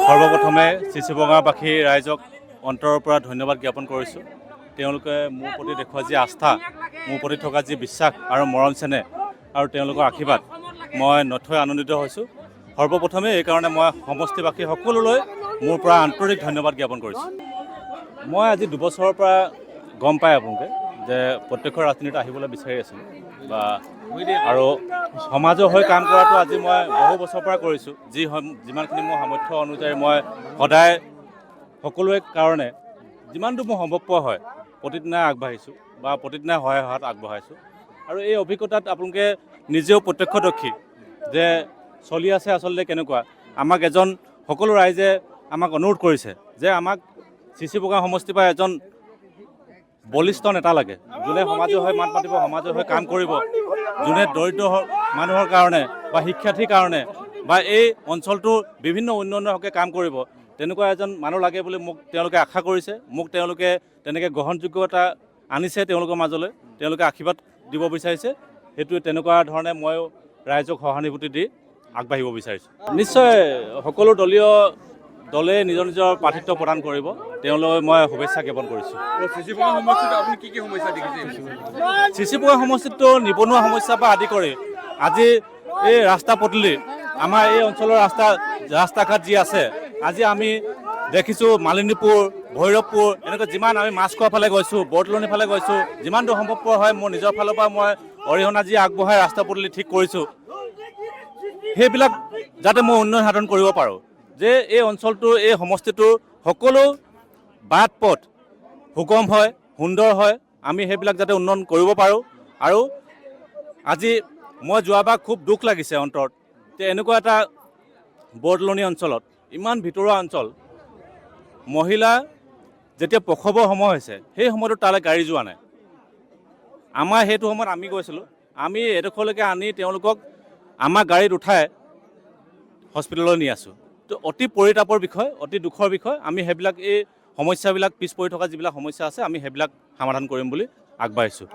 সৰ্বপ্ৰথমে চিচিবঙাবাসী ৰাইজক অন্তৰৰ পৰা ধন্যবাদ জ্ঞাপন কৰিছোঁ। তেওঁলোকে মোৰ প্ৰতি দেখুওৱা যি আস্থা, মোৰ প্ৰতি থকা যি বিশ্বাস আৰু মৰম চেনেহ আৰু তেওঁলোকৰ আশীৰ্বাদ, মই নথৈ আনন্দিত হৈছোঁ। সৰ্বপ্ৰথমে এইকাৰণে মই সমষ্টিবাসী সকলোলৈ মোৰ পৰা আন্তৰিক ধন্যবাদ জ্ঞাপন কৰিছোঁ। মই আজি 2 বছৰৰ পৰা গম পাই আপোনালোকে যে প্ৰত্যক্ষ ৰাজনীতিত আহিবলৈ বিচাৰি আছিলোঁ বা আৰু সমাজৰ হৈ কাম কৰাটো আজি মই বহু বছৰৰ পৰা কৰিছোঁ। যিমানখিনি মোৰ সামৰ্থ্য অনুযায়ী মই সদায় সকলোৰে কাৰণে যিমানটো মোৰ সম্ভৱপৰ হয় প্ৰতিদিনাই আগবাঢ়িছোঁ বা প্ৰতিদিনাই সহায় হাত আগবঢ়াইছোঁ। আৰু এই অভিজ্ঞতাত আপোনালোকে নিজেও প্ৰত্যক্ষদৰ্শী যে চলি আছে আচলতে কেনেকুৱা। আমাক সকলো ৰাইজে আমাক অনুৰোধ কৰিছে যে আমাক চিচিবঙা সমষ্টিৰ পৰা এজন বলিষ্ঠ নেতা লাগে, যোনে সমাজৰ হৈ মাত মাতিব, সমাজৰ হৈ কাম কৰিব, যোনে দৰিদ্ৰ মানুহৰ কাৰণে বা শিক্ষাৰ্থীৰ কাৰণে বা এই অঞ্চলটোৰ বিভিন্ন উন্নয়নৰ হকে কাম কৰিব, তেনেকুৱা এজন মানুহ লাগে বুলি মোক তেওঁলোকে আশা কৰিছে। মোক তেওঁলোকে তেনেকৈ গ্ৰহণযোগ্যতা আনিছে তেওঁলোকৰ মাজলৈ, তেওঁলোকে আশীৰ্বাদ দিব বিচাৰিছে। সেইটোৱে তেনেকুৱা ধৰণে ময়ো ৰাইজক সহানুভূতি দি আগবাঢ়িব বিচাৰিছোঁ। নিশ্চয় সকলো দলে নিজৰ নিজৰ প্ৰাৰ্থিত্ব প্ৰদান কৰিব, তেওঁলোকে মই শুভেচ্ছা জ্ঞাপন কৰিছোঁ। চিচিবঙা সমষ্টিত আপুনি কি সমস্যা দেখিছে? চিচিবঙা সমষ্টিতটো নিবনুৱা সমস্যাৰ পৰা আদি কৰি আজি এই ৰাস্তা পদূলি, আমাৰ এই অঞ্চলৰ ৰাস্তা ঘাট যি আছে, আজি আমি দেখিছোঁ মালিনীপুৰ, ভৈৰৱপুৰ, এনেকৈ যিমান আমি মাছখোৱাৰ ফালে গৈছোঁ, বৰদলনিৰ ফালে গৈছোঁ, যিমান দূৰ সম্ভৱপৰ হয় মোৰ নিজৰ ফালৰ পৰা মই অৰিহণা যি আগবঢ়াই ৰাস্তা পদূলি ঠিক কৰিছোঁ। সেইবিলাক যাতে মই উন্নয়ন সাধন কৰিব পাৰোঁ, যে এই অঞ্চলটোৰ এই সমষ্টিটোৰ সকলো বাট পথ সুগম হয়, সুন্দৰ হয়, আমি সেইবিলাক যাতে উন্নয়ন কৰিব পাৰোঁ। আৰু আজি মই যোৱাবাৰ খুব দুখ লাগিছে অন্তৰত যে এনেকুৱা এটা বৰদলনি অঞ্চলত, ইমান ভিতৰুৱা অঞ্চল, মহিলা যেতিয়া প্ৰসৱৰ সময় হৈছে সেই সময়টোত তালৈ গাড়ী যোৱা নাই। আমাৰ সেইটো সময়ত আমি গৈছিলোঁ, আমি এডোখৰলৈকে আনি তেওঁলোকক আমাৰ গাড়ীত উঠাই হস্পিটেললৈ নি আছোঁ। তো অতি পৰিতাপৰ বিষয়, অতি দুখৰ বিষয়। আমি সেইবিলাক এই সমস্যাবিলাক পিছ পৰি থকা যিবিলাক সমস্যা আছে আমি সেইবিলাক সমাধান কৰিম বুলি আগবাঢ়িছোঁ।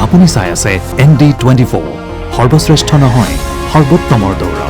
আপুনি চাই আছে ND24, সৰ্বশ্ৰেষ্ঠ নহয় সৰ্বোত্তমৰ দৌৰ।